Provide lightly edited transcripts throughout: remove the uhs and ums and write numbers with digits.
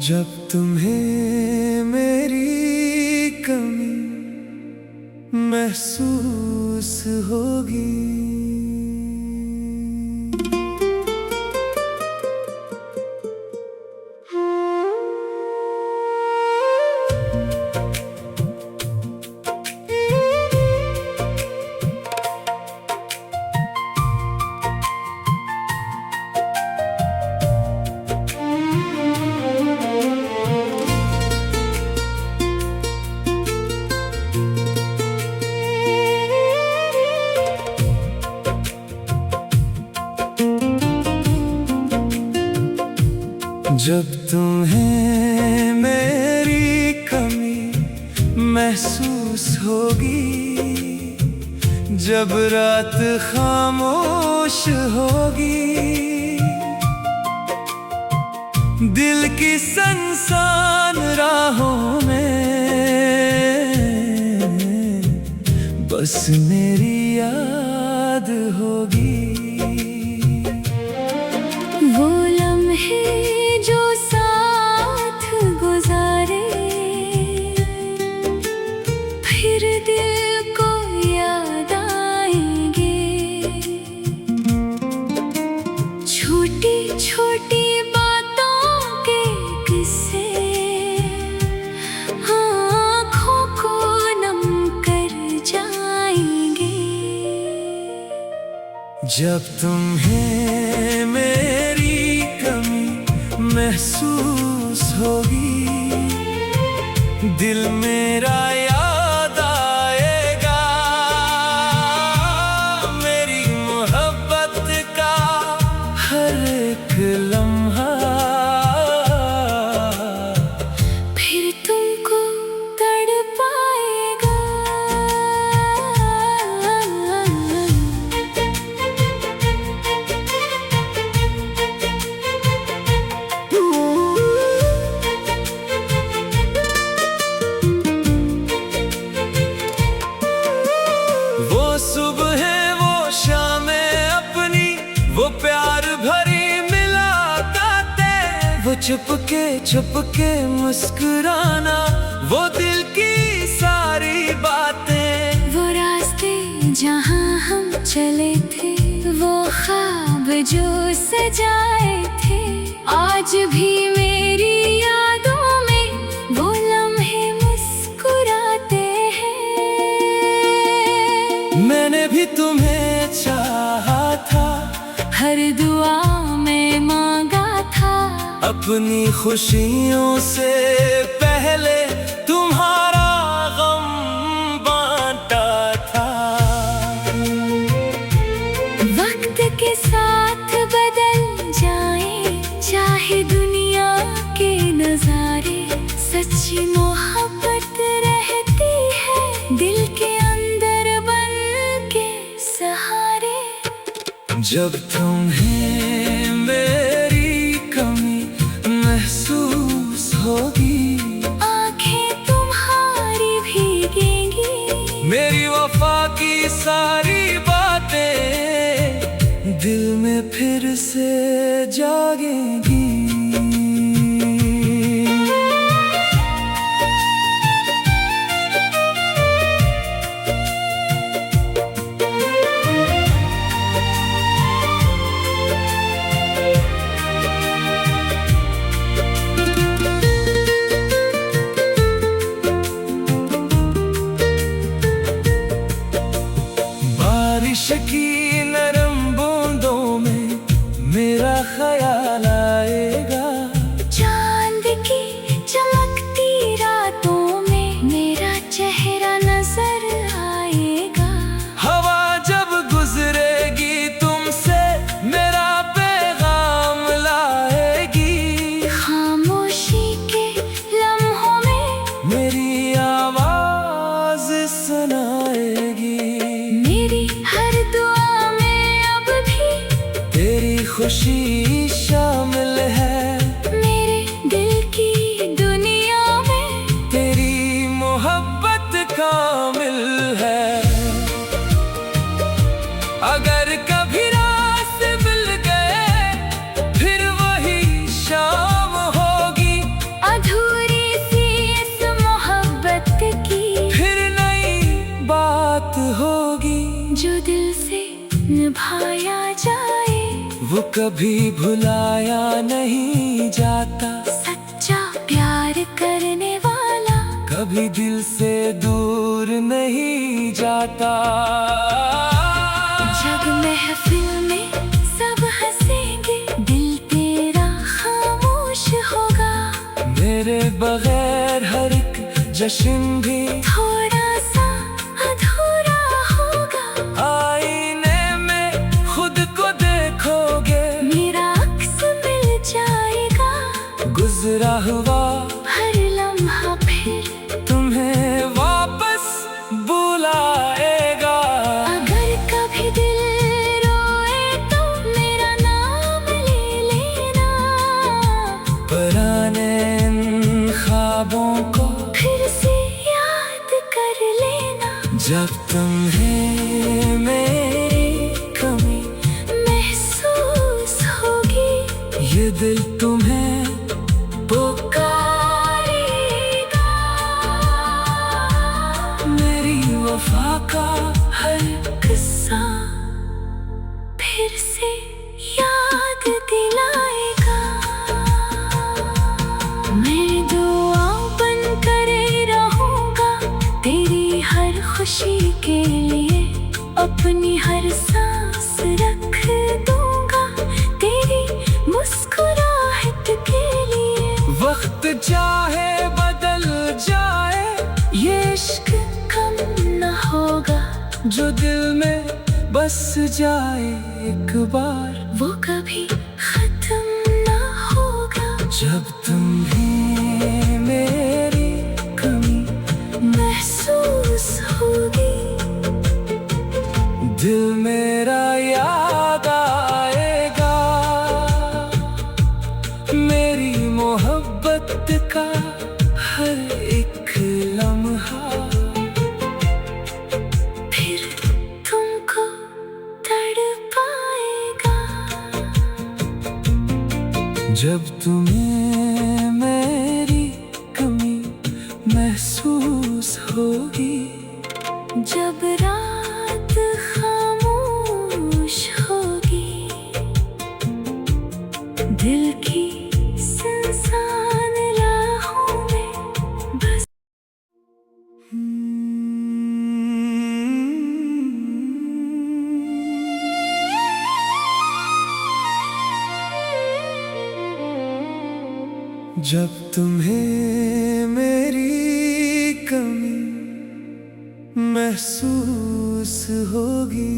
जब तुम्हें मेरी कमी महसूस होगी, जब तुम्हें मेरी कमी महसूस होगी, जब रात खामोश होगी, दिल की सुनसान राहों में बस मेरी याद होगी। वो लम्हे जो साथ गुजारे, फिर दिल को याद आएंगे। छोटी छोटी बातों के किस्से आँखों को नम कर जाएंगे। जब तुम्हें मेरी कमी महसूस होगी, दिल मेरा याद आएगा। मेरी मोहब्बत का हर एक लम्हा फिर तुमको तड़पाएगा। वो सुबह वो शामें अपनी, वो प्यार भरी मुलाकातें, वो चुपके मुस्कुराना, वो दिल की सारी बातें। वो रास्ते जहाँ हम चले थे, वो ख्वाब जो सजाए थे, आज भी मेरी यादों में वो लम्हे मुस्कुराते हैं। मैंने भी तुम्हें चाहा था, हर दुआ में मांगा था, अपनी खुशियों से पहले तुम्हारा गम बांटा था। वक्त के साथ बदल जाए चाहे दुनिया के नजारे, सच्ची मोहब्बत रहती है दिल के अंदर बन के सहारे। जब तुम्हें मेरी कमी महसूस होगी, आंखें तुम्हारी भीगेंगी, मेरी वफा की सारी बातें दिल में फिर से जागेंगी। बारिश की नरम बूंदों में मेरा ख्याल आएगा, चांद की चमकती रातों में मेरा चेहरा नजर आएगा। हवा जब गुजरेगी तुमसे मेरा पैगाम लाएगी, खामोशी के लम्हों में मेरी आवाज सुनाएगी। मेरी हर दुआ में अब भी तेरी खुशी शामिल है, मेरे दिल की दुनिया में तेरी मोहब्बत कामिल है। अगर कभी रास्ते मिल गए फिर वही शाम होगी। अधूरी सी इस मोहब्बत की फिर नई बात होगी। जो दिल से निभाया जाए वो कभी भुलाया नहीं जाता। सच्चा प्यार करने वाला कभी दिल से दूर नहीं जाता। जब महफिल में सब हंसेंगे दिल तेरा खामोश होगा। मेरे बगैर हर एक जश्न भी थोड़ा सा अधूरा होगा। आईने में खुद को देखोगे। मेरा अक्स मिल जाएगा। गुजरा हुआ हर लम्हा फिर तुम्हें वापस बुलाएगा। अगर कभी दिल रोए तो मेरा नाम ले लेना। पुराने इन ख्वाबों को फिर से याद कर लेना। जब तुम्हें मेरी कमी महसूस होगी ये दिल तुम्हें पुकारेगा। मेरी वफा का हर किस्सा फिर से याद दिलाएगा। मैं दुआ बन कर रहूंगा तेरी हर खुशी के लिए। अपनी हर सांस रख दूंगा तेरी मुस्कुराहट के लिए। वक्त चाहे बदल जाए ये इश्क कम न होगा। जो दिल में बस जाए एक बार वो कभी खत्म न होगा। जब तुम्हें मेरी कमी महसूस होगी दिल मेरा याद आएगा। मेरी मोहब्बत का हर एक लम्हा फिर तुमको तड़पाएगा। जब तुम्हें मेरी कमी महसूस होगी। जब रात खामोश होगी दिल की सुनसान राहों में बस जब तुम्हें मेरी कमी महसूस होगी।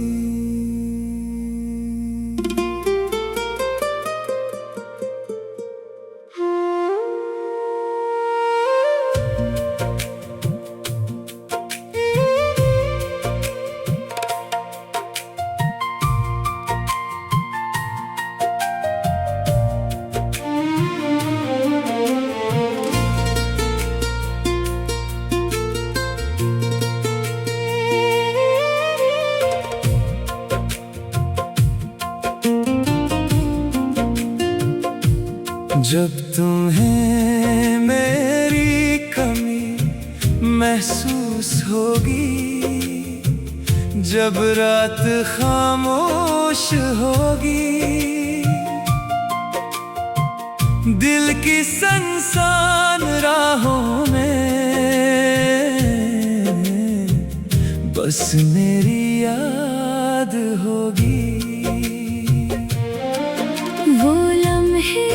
जब तुम्हें मेरी कमी महसूस होगी। जब रात खामोश होगी दिल की सुनसान राहों में बस मेरी याद होगी। वो लम्हे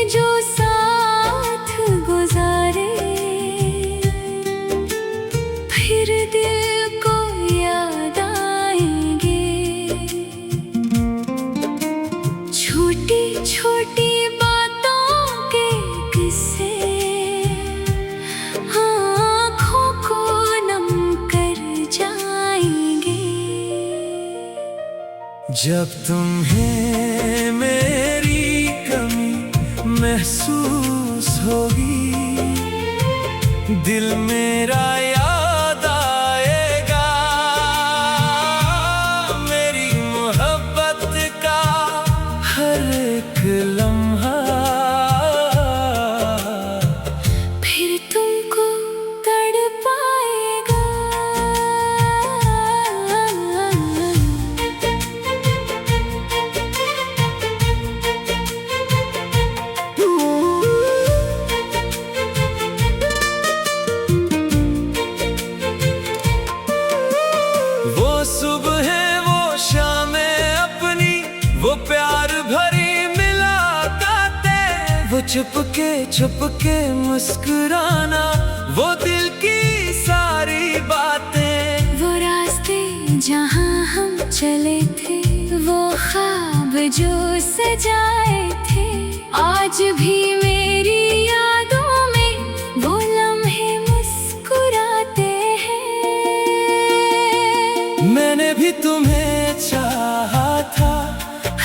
जो साथ गुजारे फिर दिल को याद आएंगे। छोटी छोटी बातों के किस्से आँखों को नम कर जाएंगे। जब तुम्हें मेरी कमी महसूस होगी दिल मेरा याद छुपके मुस्कुराना, वो दिल की सारी बातें। वो रास्ते जहाँ हम चले थे, वो ख्वाब जो सजाए थे, आज भी मेरी यादों में वो लम्हे मुस्कुराते हैं। मैंने भी तुम्हें चाहा था,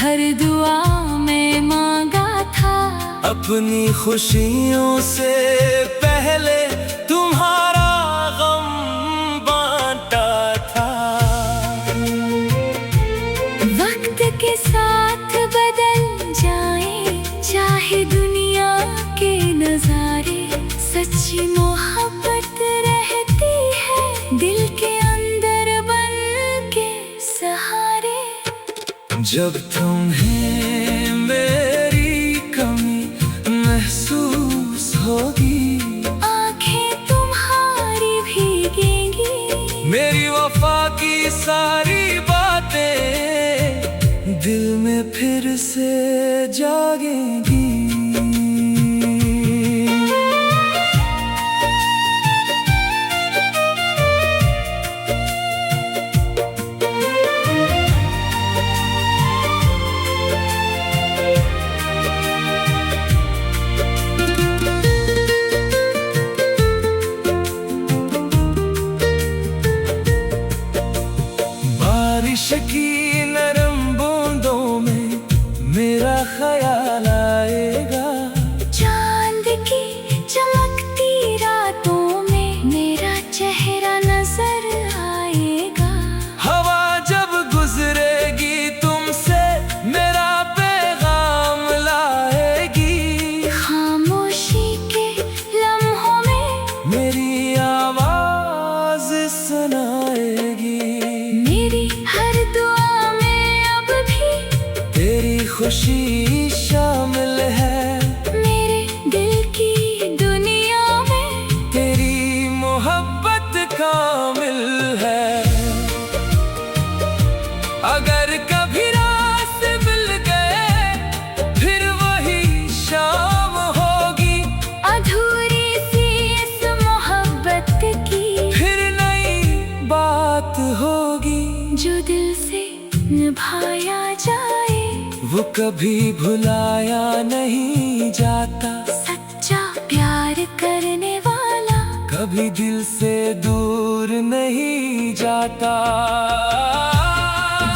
हर दुआ में मांगा था, अपनी खुशियों से पहले तुम्हारा गम बांटा था। वक्त के साथ बदल जाए चाहे दुनिया के नजारे, सच्ची मोहब्बत रहती है दिल के अंदर बन के सहारे। जब तुम्हें मेरी कमी महसूस होगी, आंखें तुम्हारी भीगेंगी, मेरी वफा की सारी बातें दिल में फिर से जागेंगी। बारिश की नरम बूंदों में मेरा ख्याल आएगा, चांद की चमकती रातों में मेरा चेहरा नजर आएगा। हवा जब गुजरेगी तुमसे मेरा पैगाम लाएगी, खामोशी के लम्हों में मेरी आवाज सुनाएगी। मेरी हर दुआ में अब भी तेरी खुशी शामिल है, मेरे दिल की दुनिया में तेरी मोहब्बत कामिल है। अगर कभी रास्ते मिल गए फिर वही शाम होगी, अधूरी सी इस मोहब्बत की फिर नई बात होगी। जो दिल से निभाया जाए वो कभी भुलाया नहीं जाता, सच्चा प्यार करने वाला कभी दिल से दूर नहीं जाता।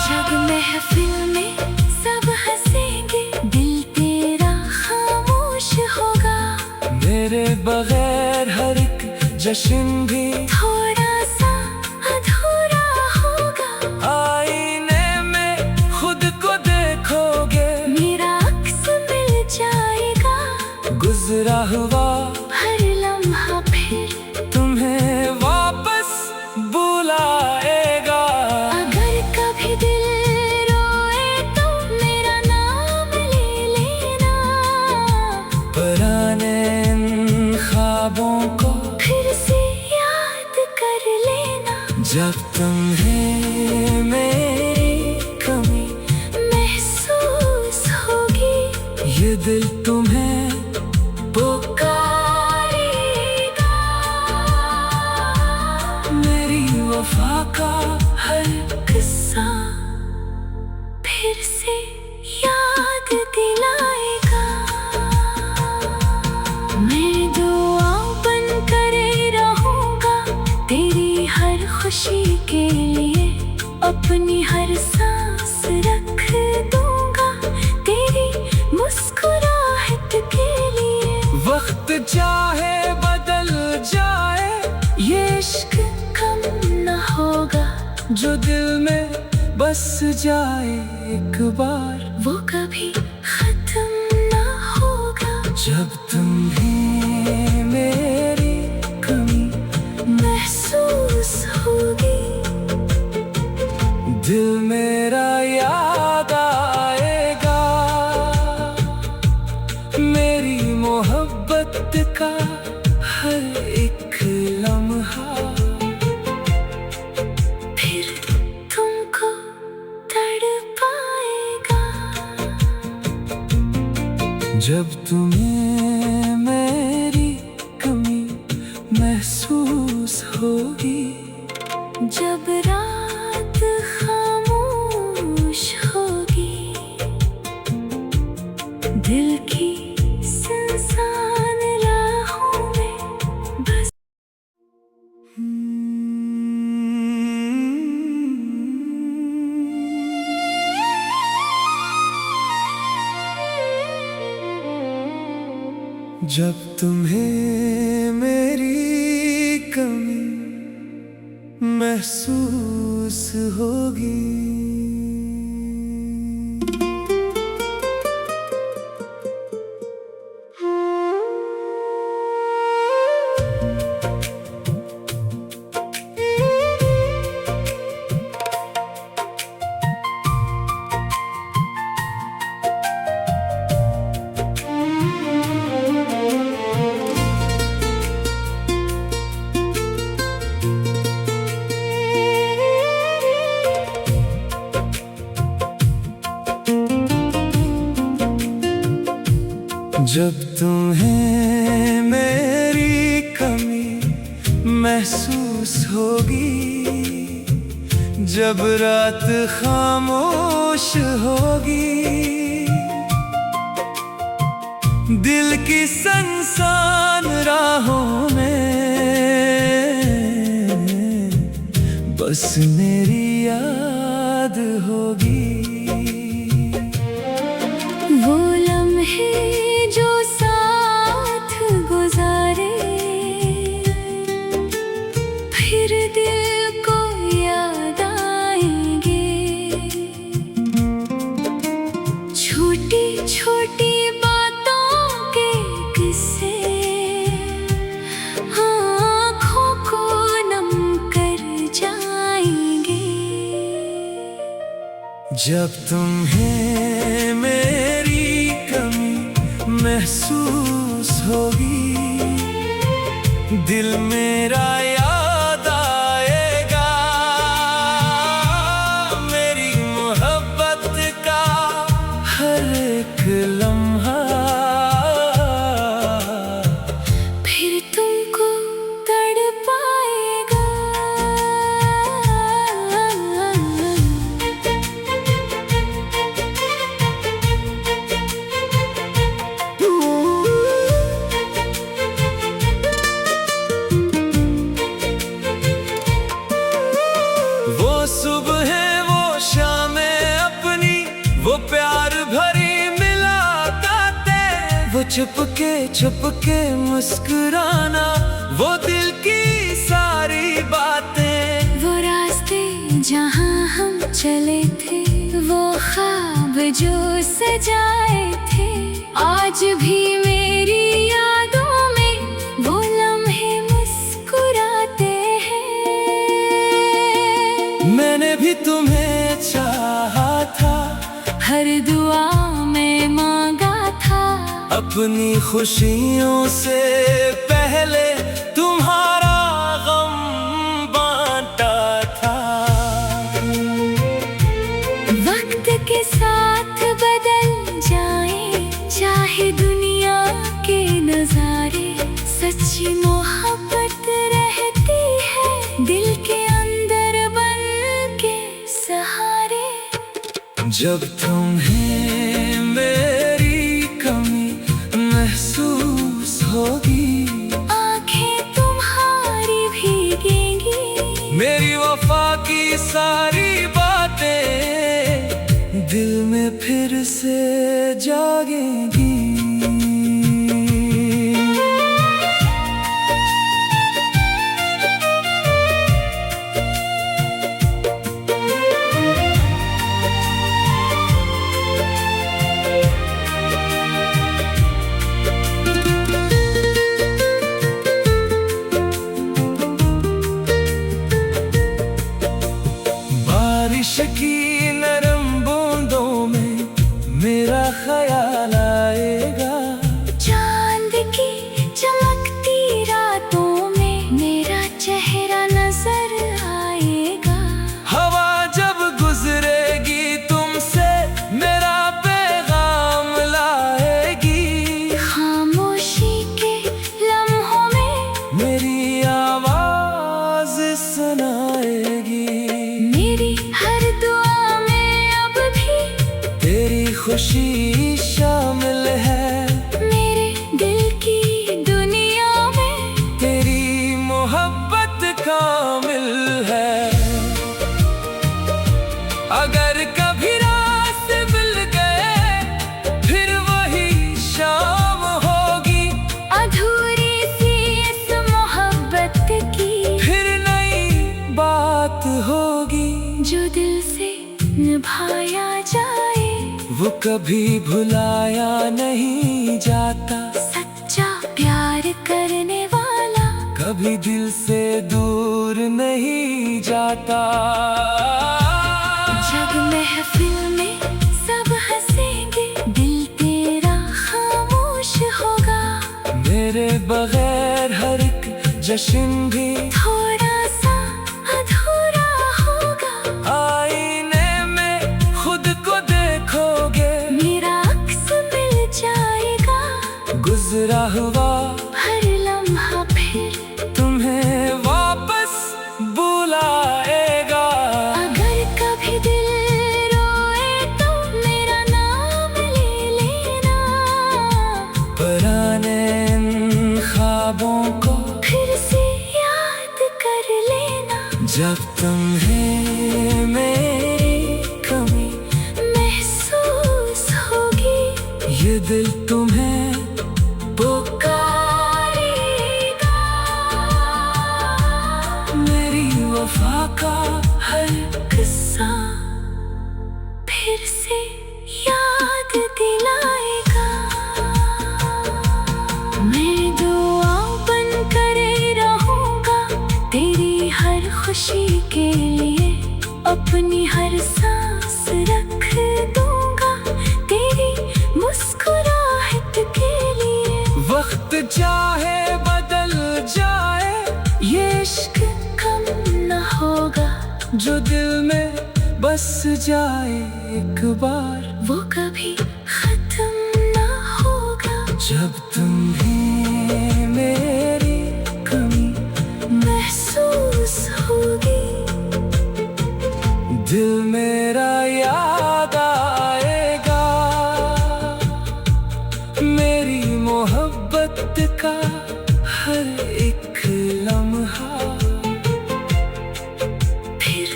जब महफिल में सब हंसेंगे दिल तेरा खामोश होगा, मेरे बगैर हर एक जश्न भी थोड़ा सा अधूरा होगा। आईने में खुद को देखोगे, मेरा अक्स मिल जाएगा, गुजरा हुआ हर लम्हा फिर तुम्हें वापस बुलाएगा। अगर कभी दिल रोए तो मेरा नाम ले लेना, पुराने इन ख्वाबों को फिर से याद कर लेना। जब तुम्हें मेरी कमी महसूस होगी, ये दिल तुम्हें पुकारेगा। मेरी वफा का हर किस्सा फिर से याद दिलाएगा। मैं दुआ बन कर रहूंगा तेरी हर खुशी के लिए, अपनी हर सांस रख दूंगा तेरी मुस्कुराहट के लिए। वक्त चाहे बदल जाए, ये इश्क कम न होगा, जो दिल में बस जाए एक बार, वो कभी खत्म न होगा। जब तुम्हें मेरी कमी महसूस होगी, दिल मेरा याद आएगा, मेरी मोहब्बत का हर एक लम्हा फिर तुमको तड़पाएगा। जब तुम्हें होगी। जब रात खामोश होगी, दिल की सुनसान राहों में बस। जब तुम्हें मेरी कमी महसूस होगी, जब तुम्हें मेरी कमी महसूस होगी, जब रात खामोश होगी, दिल की सुनसान राहों में बस मेरी याद होगी। वो लम्हे जो साथ गुजारे, फिर दिल को याद आएंगे। छोटी छोटी बातों के किस्से आँखों को नम कर जाएंगे। जब तुम्हें मेरी कमी महसूस होगी, दिल मेरा याद आएगा। मेरी मोहब्बत का हर एक लम्हा फिर तुमको तड़पाएगा। वो सुबह है, वो शामें अपनी, वो प्यार भरी मुलाकातें, वो चुपके मुस्कुराना, वो दिल की सारी बातें। वो रास्ते जहाँ हम चले थे, वो ख्वाब जो सजाए थे, आज भी मेरी यादों में वो लम्हे मुस्कुराते हैं। मैंने भी तुम्हें चाहा था, हर दुआ में मांगा था, अपनी खुशियों से पहले तुम्हारा गम बांटा था। वक्त के साथ बदल जाए चाहे दुनिया के नजारे, सच्ची मोहब्बत रहती है दिल के अंदर बन के सहारे। जब तुम्हें मेरी कमी महसूस होगी, आंखें तुम्हारी भीगेंगी, मेरी वफा की सारी बातें दिल में फिर से जागेंगी। बारिश की नरम बूंदों में मेरा ख्याल आए, खुशी शामिल है। मेरे दिल की दुनिया में तेरी मोहब्बत कामिल है। अगर कभी रास्ते मिल गए फिर वही शाम होगी। अधूरी सी इस मोहब्बत की फिर नई बात होगी। जो दिल से निभाया जाए वो कभी भुलाया नहीं जाता। सच्चा प्यार करने वाला कभी दिल से दूर नहीं जाता। जब महफिल में सब हंसेंगे दिल तेरा खामोश होगा। मेरे बगैर हर एक जश्न भी थोड़ा सा अधूरा होगा। आईने में खुद को देखोगे। मेरा अक्स मिल जाएगा। गुजरा हुआ हर लम्हा फिर तुम्हें वापस बुलाएगा। अगर कभी दिल रोए तो मेरा नाम ले लेना। पुराने इन ख्वाबों को फिर से याद कर लेना। जब तुम्हें मेरी कमी महसूस होगी ये दिल तुम्हें पुकारेगा। मेरी वफा का हर किस्सा फिर से याद दिलाएगा। मैं दुआ बनकर रहूंगा तेरी हर खुशी के लिए। अपनी हर सांस रख दूंगा तेरी मुस्कुराहट के लिए। वक्त चाहे बदल जाए ये इश्क कम न होगा। जो दिल में बस जाए एक बार वो कभी खत्म न होगा। जब तुम्हें मेरी कमी महसूस होगी दिल मेरा याद आएगा। मेरी मोहब्बत का हर एक लम्हा फिर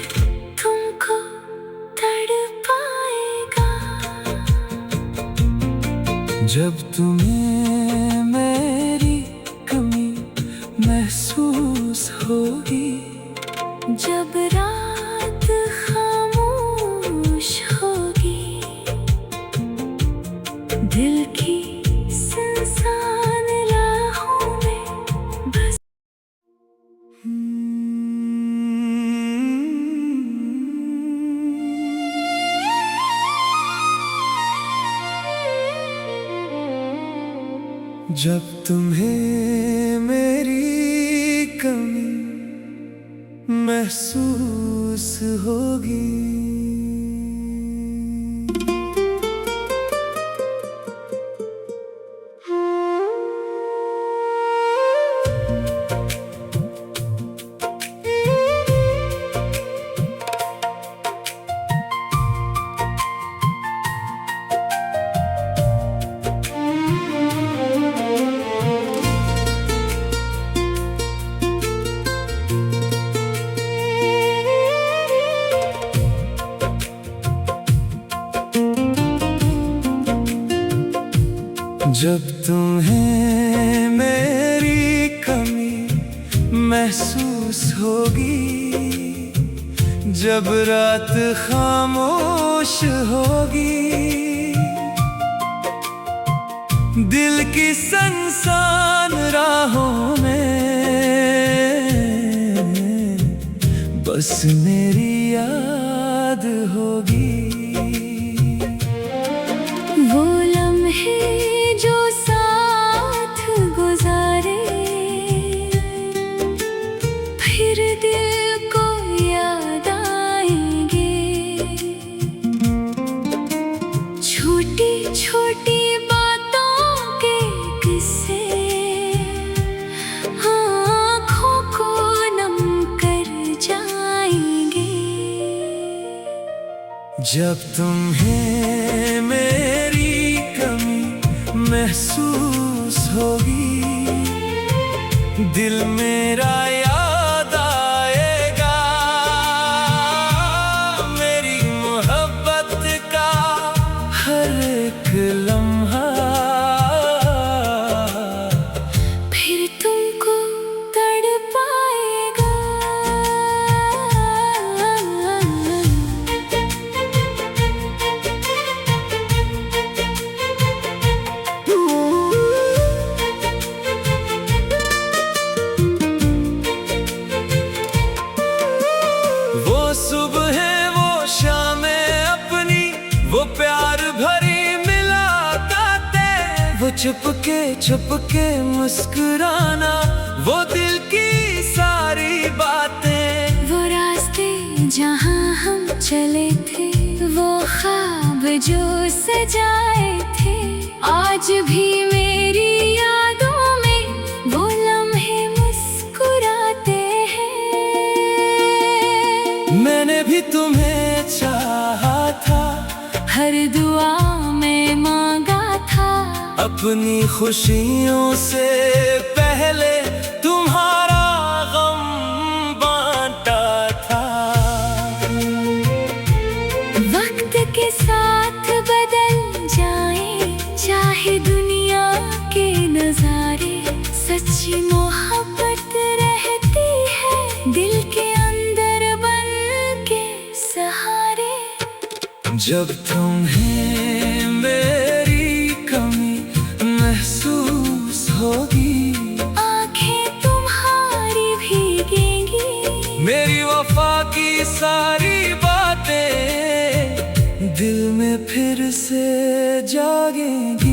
तुमको तड़पाएगा। जब तुम्हें मेरी कमी महसूस होगी। जब रात खामोश होगी दिल की सुनसान राहों में बस जब तुम्हें मेरी कमी महसूस होगी। जब तुम्हें मेरी कमी महसूस होगी। जब रात खामोश होगी दिल की सुनसान राहों में बस मेरी याद होगी। वो लम्हे जो साथ गुजारे फिर दिल को याद आएंगे। छोटी छोटी बातों के किस्से आँखों को नम कर जाएंगे। जब तुम्हें मेरी महसूस होगी, दिल मेरा याद आएगा मेरी मोहब्बत का हर एक लम्हा। फिर तुमको तड़पाएगा। वो सुबह वो शामें अपनी, वो प्यार भरी मुलाकातें, वो चुपके मुस्कुराना, वो दिल की सारी बातें। वो रास्ते जहाँ हम चले थे, वो ख्वाब जो सजाए थे, आज भी मेरी यादों में वो लम्हे मुस्कुराते हैं। मैंने भी तुम्हें चाहा था, हर दुआ में मांगा था, अपनी खुशियों से पहले तुम्हारा गम बांटा था। वक्त के साथ बदल जाए चाहे दुनिया के नजारे, सच्ची मोहब्बत रहती है दिल के अंदर बन के सहारे। जब तुम्हें मेरी कमी महसूस होगी, आंखें तुम्हारी भीगेंगी, मेरी वफा की सारी बातें दिल में फिर से जागेंगी।